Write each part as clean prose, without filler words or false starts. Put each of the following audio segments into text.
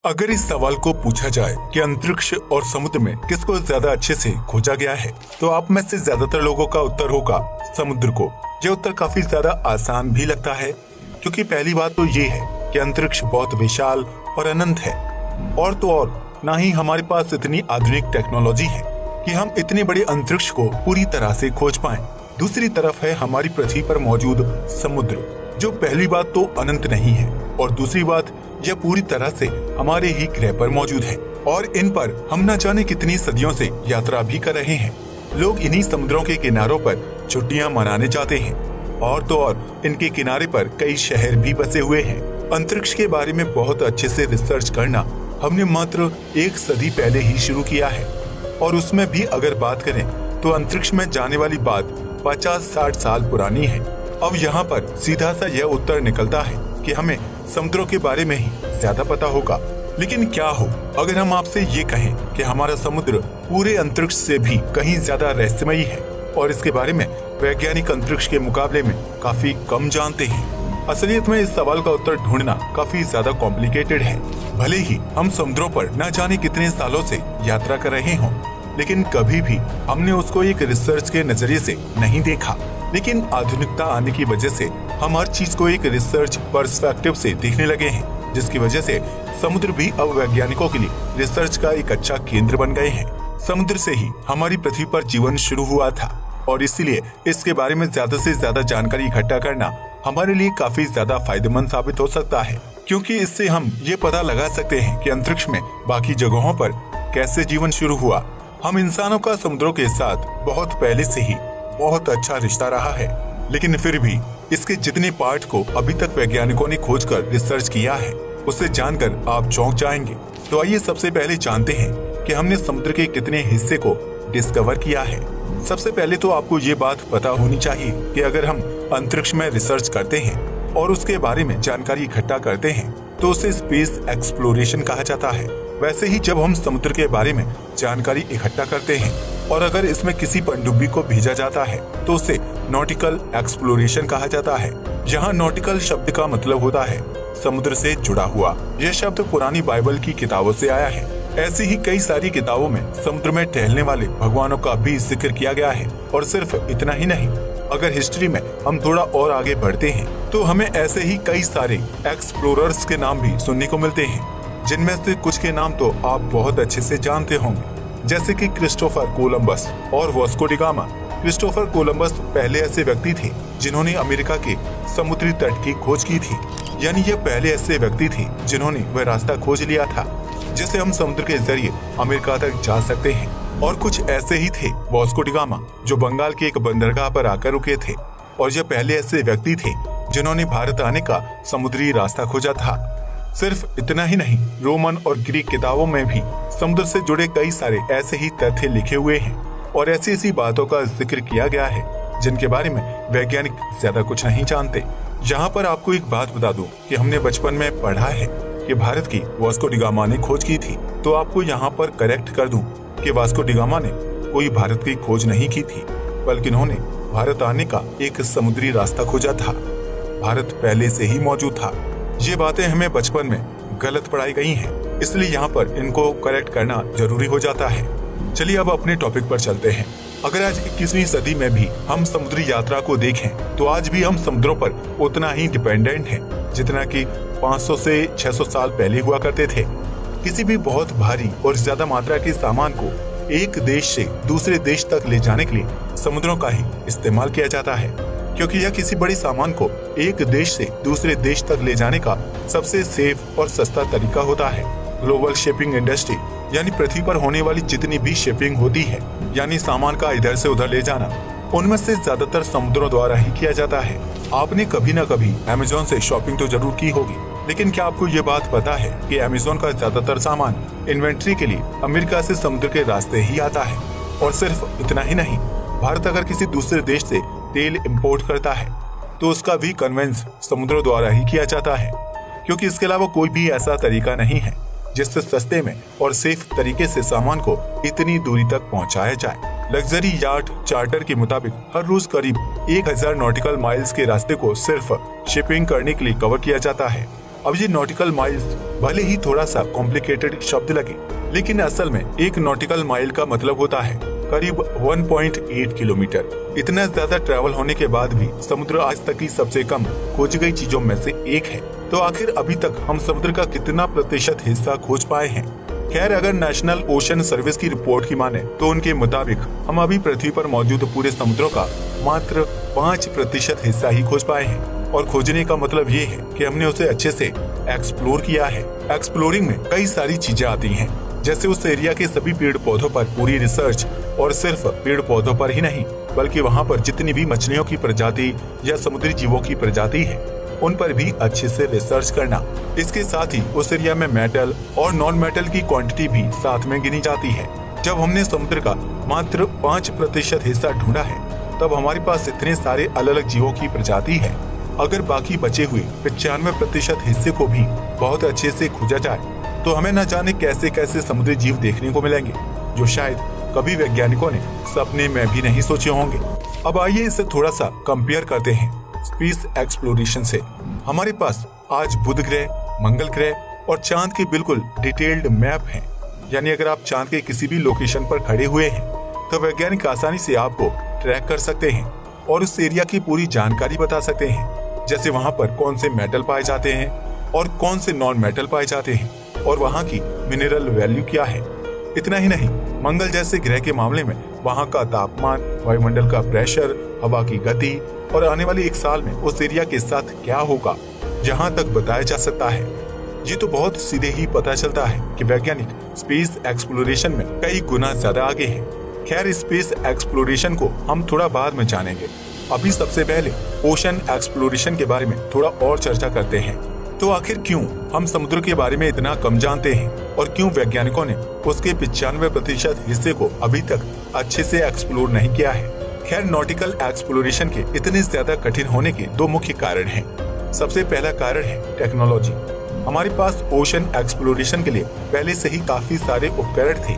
अगर इस सवाल को पूछा जाए कि अंतरिक्ष और समुद्र में किसको ज्यादा अच्छे से खोजा गया है, तो आप में से ज्यादातर लोगों का उत्तर होगा समुद्र को। यह उत्तर काफी ज्यादा आसान भी लगता है, क्योंकि पहली बात तो ये है कि अंतरिक्ष बहुत विशाल और अनंत है, और तो और ना ही हमारे पास इतनी आधुनिक टेक्नोलॉजी है कि हम इतने बड़े अंतरिक्ष को पूरी तरह से खोज पाएं। दूसरी तरफ है हमारी पृथ्वी पर मौजूद समुद्र, जो पहली बात तो अनंत नहीं है, और दूसरी बात यह पूरी तरह से हमारे ही ग्रह पर मौजूद है, और इन पर हम न जाने कितनी सदियों से यात्रा भी कर रहे हैं। लोग इन्हीं समुद्रों के किनारों पर छुट्टियां मनाने जाते हैं, और तो और इनके किनारे पर कई शहर भी बसे हुए हैं। अंतरिक्ष के बारे में बहुत अच्छे से रिसर्च करना हमने मात्र 1 सदी पहले ही शुरू किया है, और उसमें भी अगर बात करें तो अंतरिक्ष में जाने वाली बात 50-60 साल पुरानी है। अब यहाँ पर सीधा सा यह उत्तर निकलता है कि हमें समुद्रों के बारे में ही ज्यादा पता होगा। लेकिन क्या हो अगर हम आपसे ये कहें कि हमारा समुद्र पूरे अंतरिक्ष से भी कहीं ज्यादा रहस्यमयी है, और इसके बारे में वैज्ञानिक अंतरिक्ष के मुकाबले में काफी कम जानते हैं। असलियत में इस सवाल का उत्तर ढूंढना काफी ज्यादा कॉम्प्लिकेटेड है। भले ही हम समुद्रों पर न जाने कितने सालों से यात्रा कर रहे हों, लेकिन कभी भी हमने उसको एक रिसर्च के नजरिए से नहीं देखा। लेकिन आधुनिकता आने की वजह से हम हर चीज को एक रिसर्च पर्सपेक्टिव से देखने लगे हैं, जिसकी वजह से समुद्र भी अब वैज्ञानिकों के लिए रिसर्च का एक अच्छा केंद्र बन गए हैं। समुद्र से ही हमारी पृथ्वी पर जीवन शुरू हुआ था, और इसीलिए इसके बारे में ज्यादा से ज्यादा जानकारी इकट्ठा करना हमारे लिए काफी ज्यादा फायदेमंद साबित हो सकता है, क्योंकि इससे हम ये पता लगा सकते हैं कि अंतरिक्ष में बाकी जगहों पर कैसे जीवन शुरू हुआ। हम इंसानों का समुद्रों के साथ बहुत पहले से ही बहुत अच्छा रिश्ता रहा है, लेकिन फिर भी इसके जितने पार्ट को अभी तक वैज्ञानिकों ने खोजकर रिसर्च किया है, उसे जानकर आप चौंक जाएंगे। तो आइए सबसे पहले जानते हैं कि हमने समुद्र के कितने हिस्से को डिस्कवर किया है। सबसे पहले तो आपको ये बात पता होनी चाहिए कि अगर हम अंतरिक्ष में रिसर्च करते हैं और उसके बारे में जानकारी इकट्ठा करते हैं, तो उसे स्पेस एक्सप्लोरेशन कहा जाता है। वैसे ही जब हम समुद्र के बारे में जानकारी इकट्ठा करते हैं और अगर इसमें किसी पनडुब्बी को भेजा जाता है, तो उसे नॉटिकल एक्सप्लोरेशन कहा जाता है। यहाँ नॉटिकल शब्द का मतलब होता है समुद्र से जुड़ा हुआ। यह शब्द पुरानी बाइबल की किताबों से आया है। ऐसी ही कई सारी किताबों में समुद्र में टहलने वाले भगवानों का भी जिक्र किया गया है। और सिर्फ इतना ही नहीं, अगर हिस्ट्री में हम थोड़ा और आगे बढ़ते हैं तो हमें ऐसे ही कई सारे एक्सप्लोरर्स के नाम भी सुनने को मिलते हैं, जिनमें से कुछ के नाम तो आप बहुत अच्छे से जानते होंगे, जैसे कि क्रिस्टोफर कोलंबस और Vasco D gamma. Christopher Columbus पहले ऐसे व्यक्ति थे जिन्होंने अमेरिका के समुद्री तट की खोज की थी, यानी ये पहले ऐसे व्यक्ति थे जिन्होंने वह रास्ता खोज लिया था जिससे हम समुद्र के जरिए अमेरिका तक जा सकते हैं। और कुछ ऐसे ही थे वास्को डी गामा, जो बंगाल के एक बंदरगाह पर आकर रुके थे, और ये पहले ऐसे व्यक्ति थे जिन्होंने भारत आने का समुद्री रास्ता खोजा था। सिर्फ इतना ही नहीं, रोमन और ग्रीक किताबों में भी समुद्र से जुड़े कई सारे ऐसे ही तथ्य लिखे हुए हैं, और ऐसी ऐसी बातों का जिक्र किया गया है जिनके बारे में वैज्ञानिक ज्यादा कुछ नहीं जानते। यहाँ पर आपको एक बात बता दूं कि हमने बचपन में पढ़ा है कि भारत की वास्को डी गामा ने खोज की थी, तो आपको यहाँ पर करेक्ट कर दूं कि वास्को डी गामा ने कोई भारत की खोज नहीं की थी, बल्कि इन्होंने भारत आने का एक समुद्री रास्ता खोजा था। भारत पहले से ही मौजूद था। ये बातें हमें बचपन में गलत पढ़ाई गई हैं, इसलिए यहाँ पर इनको करेक्ट करना जरूरी हो जाता है। चलिए अब अपने टॉपिक पर चलते हैं। अगर आज 21वीं सदी में भी हम समुद्री यात्रा को देखें, तो आज भी हम समुद्रों पर उतना ही डिपेंडेंट हैं जितना कि 500 से 600 साल पहले हुआ करते थे। किसी भी बहुत भारी और ज्यादा मात्रा के सामान को एक देश से दूसरे देश तक ले जाने के लिए समुद्रों का ही इस्तेमाल किया जाता है, क्योंकि यह किसी बड़े सामान को एक देश से दूसरे देश तक ले जाने का सबसे सेफ और सस्ता तरीका होता है। ग्लोबल शिपिंग इंडस्ट्री यानी पृथ्वी पर होने वाली जितनी भी शिपिंग होती है, यानी सामान का इधर से उधर ले जाना, उनमें से ज्यादातर समुद्रों द्वारा ही किया जाता है। आपने कभी न कभी अमेज़न से शॉपिंग तो जरूर की होगी, लेकिन क्या आपको ये बात पता है कि अमेज़न का ज्यादातर सामान इन्वेंट्री के लिए अमेरिका से समुद्र के रास्ते ही आता है। और सिर्फ इतना ही नहीं, भारत अगर किसी दूसरे देश से तेल इंपोर्ट करता है तो उसका भी कन्वेंस समुद्रों द्वारा ही किया जाता है, क्योंकि इसके अलावा कोई भी ऐसा तरीका नहीं है जिससे सस्ते में और सेफ तरीके से सामान को इतनी दूरी तक पहुंचाया जाए। लग्जरी यार्ड चार्टर के मुताबिक हर रोज करीब 1000 नॉटिकल माइल्स के रास्ते को सिर्फ शिपिंग करने के लिए कवर किया जाता है। अब ये नॉटिकल माइल्स भले ही थोड़ा सा कॉम्प्लिकेटेड शब्द लगे, लेकिन असल में एक नॉटिकल माइल का मतलब होता है करीब 1.8 किलोमीटर। इतना ज्यादा ट्रैवल होने के बाद भी समुद्र आज तक की सबसे कम खोजी गई चीजों में से एक है। तो आखिर अभी तक हम समुद्र का कितना प्रतिशत हिस्सा खोज पाए हैं? खैर, अगर नेशनल ओशन सर्विस की रिपोर्ट की माने तो उनके मुताबिक हम अभी पृथ्वी पर मौजूद पूरे समुद्रों का मात्र 5% हिस्सा ही खोज पाए हैं। और खोजने का मतलब ये है कि हमने उसे अच्छे से एक्सप्लोर किया है। एक्सप्लोरिंग में कई सारी चीजें आती हैं, जैसे उस एरिया के सभी पेड़ पौधों पर पूरी रिसर्च, और सिर्फ पेड़ पौधों पर ही नहीं बल्कि वहाँ पर जितनी भी मछलियों की प्रजाति या समुद्री जीवों की प्रजाति है उन पर भी अच्छे से रिसर्च करना। इसके साथ ही उस एरिया में मेटल और नॉन मेटल की क्वांटिटी भी साथ में गिनी जाती है। जब हमने समुद्र का मात्र 5% हिस्सा ढूंढा है तब हमारे पास इतने सारे अलग अलग जीवों की प्रजाति है। अगर बाकी बचे हुए 95% हिस्से को भी बहुत अच्छे से खोजा जाए तो हमें न जाने कैसे कैसे समुद्री जीव देखने को मिलेंगे, जो शायद कभी वैज्ञानिकों ने सपने में भी नहीं सोचे होंगे। अब आइए इसे थोड़ा सा कंपेयर करते हैं स्पेस एक्सप्लोरेशन से। हमारे पास आज बुध ग्रह, मंगल ग्रह और चांद के बिल्कुल डिटेल्ड मैप हैं। यानी अगर आप चांद के किसी भी लोकेशन पर खड़े हुए हैं तो वैज्ञानिक आसानी से आपको ट्रैक कर सकते हैं और उस एरिया की पूरी जानकारी बता सकते हैं, जैसे वहाँ पर कौन से मेटल पाए जाते हैं और कौन से नॉन मेटल पाए जाते हैं और वहाँ की मिनरल वैल्यू क्या है। इतना ही नहीं, मंगल जैसे ग्रह के मामले में वहाँ का तापमान, वायुमंडल का प्रेशर, हवा की गति और आने वाले 1 साल में उस एरिया के साथ क्या होगा, जहाँ तक बताया जा सकता है। ये तो बहुत सीधे ही पता चलता है कि वैज्ञानिक स्पेस एक्सप्लोरेशन में कई गुना ज्यादा आगे है। खैर, स्पेस एक्सप्लोरेशन को हम थोड़ा बाद में जानेंगे। अभी सबसे पहले ओशन एक्सप्लोरेशन के बारे में थोड़ा और चर्चा करते हैं। तो आखिर क्यों हम समुद्र के बारे में इतना कम जानते हैं और क्यों वैज्ञानिकों ने उसके 95% हिस्से को अभी तक अच्छे से एक्सप्लोर नहीं किया है? खैर, नॉटिकल एक्सप्लोरेशन के इतने ज्यादा कठिन होने के 2 मुख्य कारण हैं। सबसे पहला कारण है टेक्नोलॉजी। हमारे पास ओशन एक्सप्लोरेशन के लिए पहले से ही काफी सारे उपकरण थे,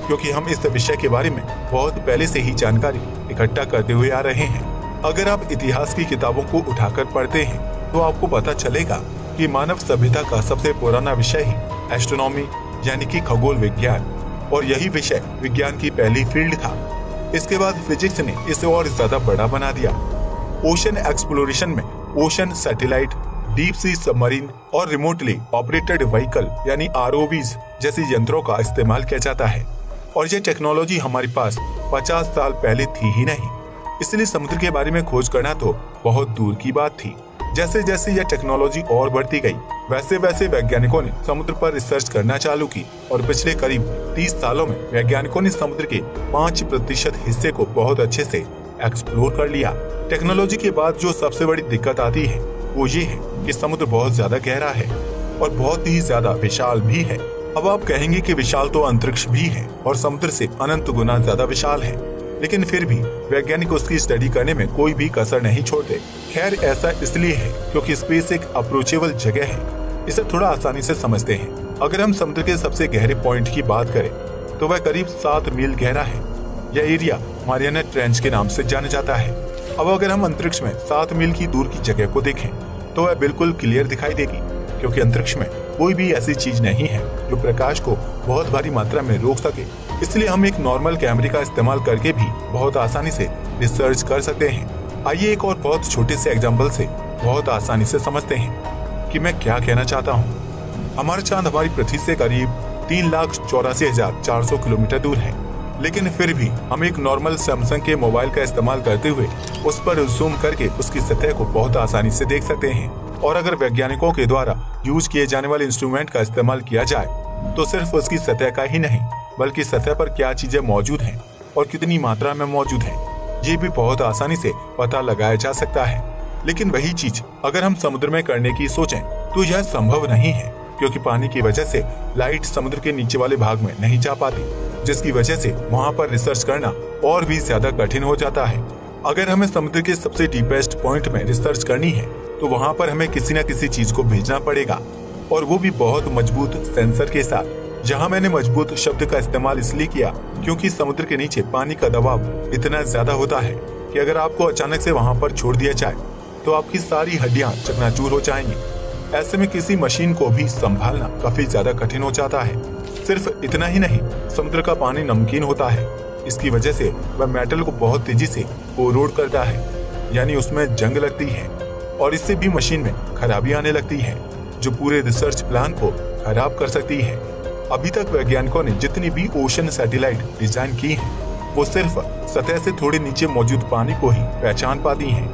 क्योंकि हम इस विषय के बारे में बहुत पहले से ही जानकारी इकट्ठा करते हुए आ रहे हैं। अगर आप इतिहास की किताबों को उठाकर पढ़ते हैं तो आपको पता चलेगा कि मानव सभ्यता का सबसे पुराना विषय ही एस्ट्रोनॉमी यानी कि खगोल विज्ञान, और यही विषय विज्ञान की पहली फील्ड था। इसके बाद फिजिक्स ने इसे और ज्यादा बड़ा बना दिया। ओशन एक्सप्लोरेशन में ocean satellite, deep sea submarine और रिमोटली ऑपरेटेड व्हीकल यानी ROVs जैसी यंत्रों का इस्तेमाल किया जाता है, और यह टेक्नोलॉजी हमारे पास 50 साल पहले थी ही नहीं। इसलिए समुद्र के बारे में खोज करना तो बहुत दूर की बात थी। जैसे जैसे यह टेक्नोलॉजी और बढ़ती गई वैसे वैसे वैज्ञानिकों ने समुद्र पर रिसर्च करना चालू की, और पिछले करीब 30 सालों में वैज्ञानिकों ने समुद्र के 5% हिस्से को बहुत अच्छे से एक्सप्लोर कर लिया। टेक्नोलॉजी के बाद जो सबसे बड़ी दिक्कत आती है वो ये है कि समुद्र बहुत ज्यादा गहरा है और बहुत ही ज्यादा विशाल भी है। अब आप कहेंगे कि विशाल तो अंतरिक्ष भी है और समुद्र से अनंत गुना ज्यादा विशाल है, लेकिन फिर भी वैज्ञानिक उसकी स्टडी करने में कोई भी कसर नहीं छोड़ते। खैर, ऐसा इसलिए है क्योंकि स्पेस एक अप्रोचेबल जगह है। इसे थोड़ा आसानी से समझते हैं। अगर हम समुद्र के सबसे गहरे पॉइंट की बात करें तो वह करीब 7 मील गहरा है। यह एरिया मारियाना ट्रेंच के नाम से जाना जाता है। अब अगर हम अंतरिक्ष में 7 मील की दूर की जगह को देखें तो वह बिल्कुल क्लियर दिखाई देगी, क्योंकि अंतरिक्ष में कोई भी ऐसी चीज नहीं है जो प्रकाश को बहुत भारी मात्रा में रोक सके। इसलिए हम एक नॉर्मल कैमरे का इस्तेमाल करके भी बहुत आसानी से रिसर्च कर सकते हैं। आइए एक और बहुत छोटे से एग्जाम्पल से बहुत आसानी से समझते हैं कि मैं क्या कहना चाहता हूँ। हमारा चांद हमारी पृथ्वी से करीब 3,84,400 किलोमीटर दूर है, लेकिन फिर भी हम एक नॉर्मल सैमसंग के मोबाइल का इस्तेमाल करते हुए उस पर जूम करके उसकी सतह को बहुत आसानी से देख सकते हैं। और अगर वैज्ञानिकों के द्वारा यूज किए जाने वाले इंस्ट्रूमेंट का इस्तेमाल किया जाए तो सिर्फ उसकी सतह का ही नहीं बल्कि सतह पर क्या चीजें मौजूद हैं और कितनी मात्रा में मौजूद हैं, ये भी बहुत आसानी से पता लगाया जा सकता है। लेकिन वही चीज अगर हम समुद्र में करने की सोचें तो यह संभव नहीं है, क्योंकि पानी की वजह से लाइट समुद्र के नीचे वाले भाग में नहीं जा पाती, जिसकी वजह से वहाँ पर रिसर्च करना और भी ज्यादा कठिन हो जाता है। अगर हमें समुद्र के सबसे डीपेस्ट पॉइंट में रिसर्च करनी है तो वहाँ पर हमें किसी न किसी चीज को भेजना पड़ेगा, और वो भी बहुत मजबूत सेंसर के साथ। जहाँ मैंने मजबूत शब्द का इस्तेमाल इसलिए किया क्योंकि समुद्र के नीचे पानी का दबाव इतना ज्यादा होता है कि अगर आपको अचानक से वहाँ पर छोड़ दिया जाए तो आपकी सारी हड्डियाँ चकनाचूर हो जाएंगी। ऐसे में किसी मशीन को भी संभालना काफी ज्यादा कठिन हो जाता है। सिर्फ इतना ही नहीं, समुद्र का पानी नमकीन होता है। इसकी वजह से वह मेटल को बहुत तेजी से कोरोड करता है, यानी उसमें जंग लगती है और इससे भी मशीन में खराबी आने लगती है, जो पूरे रिसर्च प्लान को खराब कर सकती है। अभी तक वैज्ञानिकों ने जितनी भी ओशन सैटेलाइट डिजाइन की है, वो सिर्फ सतह से थोड़े नीचे मौजूद पानी को ही पहचान पाती हैं।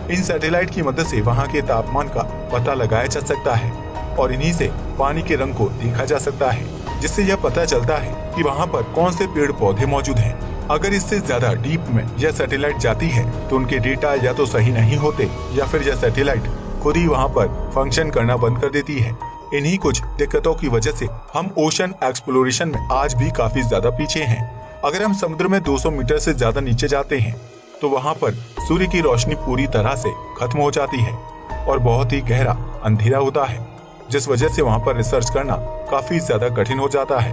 इन सैटेलाइट की मदद से वहाँ के तापमान का पता लगाया जा सकता है और इन्हीं से पानी के रंग को देखा जा सकता है, जिससे यह पता चलता है कि वहाँ पर कौन से पेड़ पौधे मौजूद हैं। अगर इससे ज्यादा डीप में यह सैटेलाइट जाती है तो उनके डेटा या तो सही नहीं होते या फिर यह सैटेलाइट खुद ही वहाँ पर फंक्शन करना बंद कर देती है। इन्हीं कुछ दिक्कतों की वजह से हम ओशन एक्सप्लोरेशन में आज भी काफी ज्यादा पीछे हैं। अगर हम समुद्र में 200 मीटर से ज्यादा नीचे जाते हैं तो वहाँ पर सूर्य की रोशनी पूरी तरह से खत्म हो जाती है और बहुत ही गहरा अंधेरा होता है, जिस वजह से वहाँ पर रिसर्च करना काफी ज्यादा कठिन हो जाता है।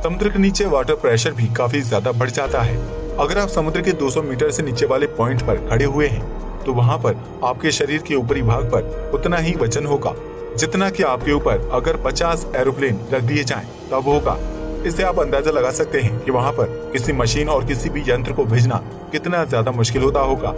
समुद्र के नीचे वाटर प्रेशर भी काफी ज्यादा बढ़ जाता है। अगर आप समुद्र के 200 मीटर से नीचे वाले पॉइंट पर खड़े हुए हैं तो वहाँ पर आपके शरीर के ऊपरी भाग पर उतना ही वजन होगा जितना कि आपके ऊपर अगर 50 एरोप्लेन रख दिए जाएं तब होगा। इससे आप अंदाजा लगा सकते हैं कि वहाँ पर किसी मशीन और किसी भी यंत्र को भेजना कितना ज्यादा मुश्किल होता होगा।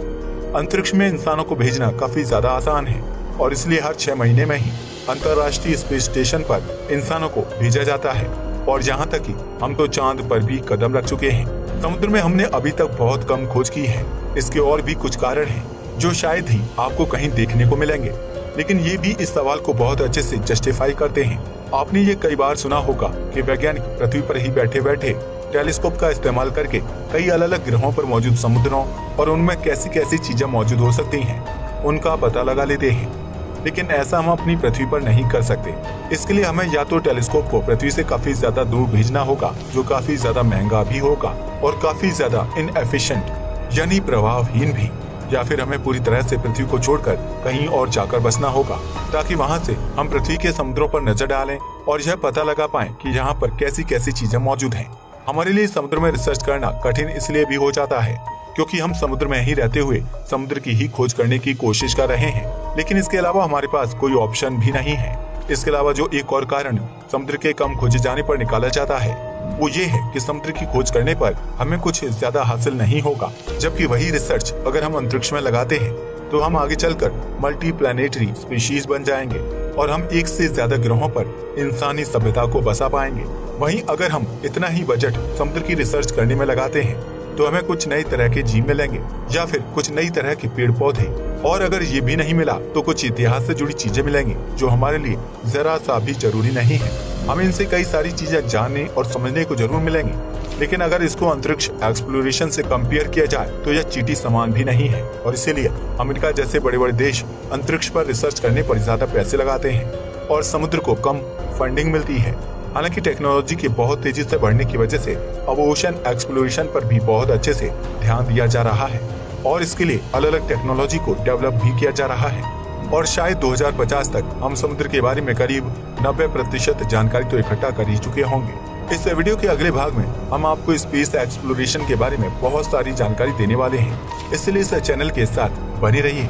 अंतरिक्ष में इंसानों को भेजना काफी ज्यादा आसान है और इसलिए हर 6 महीने में ही अंतर्राष्ट्रीय स्पेस स्टेशन पर इंसानों को भेजा जाता है। और यहाँ तक कि हम तो चांद पर भी कदम रख चुके हैं। समुद्र में हमने अभी तक बहुत कम खोज की है। इसके और भी कुछ कारण हैं जो शायद ही आपको कहीं देखने को मिलेंगे, लेकिन ये भी इस सवाल को बहुत अच्छे से जस्टिफाई करते हैं। आपने ये कई बार सुना होगा कि वैज्ञानिक पृथ्वी पर ही बैठे बैठे टेलीस्कोप का इस्तेमाल करके कई अलग अलग ग्रहों पर मौजूद समुद्रों और उनमें कैसी कैसी चीजें मौजूद हो सकती हैं, उनका पता लगा लेते हैं। लेकिन ऐसा हम अपनी पृथ्वी पर नहीं कर सकते। इसके लिए हमें या तो टेलीस्कोप को पृथ्वी से काफी ज्यादा दूर भेजना होगा, जो काफी ज्यादा महंगा भी होगा और काफी ज्यादा इनएफिशिएंट यानी प्रभावहीन भी, या फिर हमें पूरी तरह से पृथ्वी को छोड़कर कहीं और जाकर बसना होगा ताकि वहां से हम पृथ्वी के समुद्रों पर नजर डालें और यह पता लगा पाएं कि यहाँ पर कैसी कैसी चीजें मौजूद हैं। हमारे लिए समुद्र में रिसर्च करना कठिन इसलिए भी हो जाता है क्योंकि हम समुद्र में ही रहते हुए समुद्र की ही खोज करने की कोशिश कर रहे हैं, लेकिन इसके अलावा हमारे पास कोई ऑप्शन भी नहीं है। इसके अलावा जो एक और कारण समुद्र के कम खोजे जाने पर निकाला जाता है वो ये है कि समुद्र की खोज करने पर हमें कुछ ज्यादा हासिल नहीं होगा, जबकि वही रिसर्च अगर हम अंतरिक्ष में लगाते हैं तो हम आगे चलकर मल्टी प्लैनेटरी स्पीशीज बन जाएंगे और हम एक से ज्यादा ग्रहों पर इंसानी सभ्यता को बसा पाएंगे। वहीं अगर हम इतना ही बजट समुद्र की रिसर्च करने में लगाते हैं तो हमें कुछ नई तरह के जीव मिलेंगे या फिर कुछ नई तरह के पेड़ पौधे, और अगर ये भी नहीं मिला तो कुछ इतिहास से जुड़ी चीजें मिलेंगी जो हमारे लिए जरा सा भी जरूरी नहीं है। हमें इनसे कई सारी चीजें जानने और समझने को जरूर मिलेंगी, लेकिन अगर इसको अंतरिक्ष एक्सप्लोरेशन से कंपेयर किया जाए तो यह चींटी समान भी नहीं है। और इसीलिए अमेरिका जैसे बड़े बड़े देश अंतरिक्ष पर रिसर्च करने पर ज्यादा पैसे लगाते हैं और समुद्र को कम फंडिंग मिलती है। हालांकि टेक्नोलॉजी के बहुत तेजी से बढ़ने की वजह से अब ओशन एक्सप्लोरेशन पर भी बहुत अच्छे से ध्यान दिया जा रहा है और इसके लिए अलग अलग टेक्नोलॉजी को डेवलप भी किया जा रहा है और शायद 2050 तक हम समुद्र के बारे में करीब 90% जानकारी तो इकट्ठा कर ही चुके होंगे। इस वीडियो के अगले भाग में हम आपको स्पेस एक्सप्लोरेशन के बारे में बहुत सारी जानकारी देने वाले हैं, इसलिए इस चैनल के साथ बने रहिए।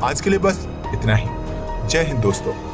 आज के लिए बस इतना ही। जय हिंद दोस्तों।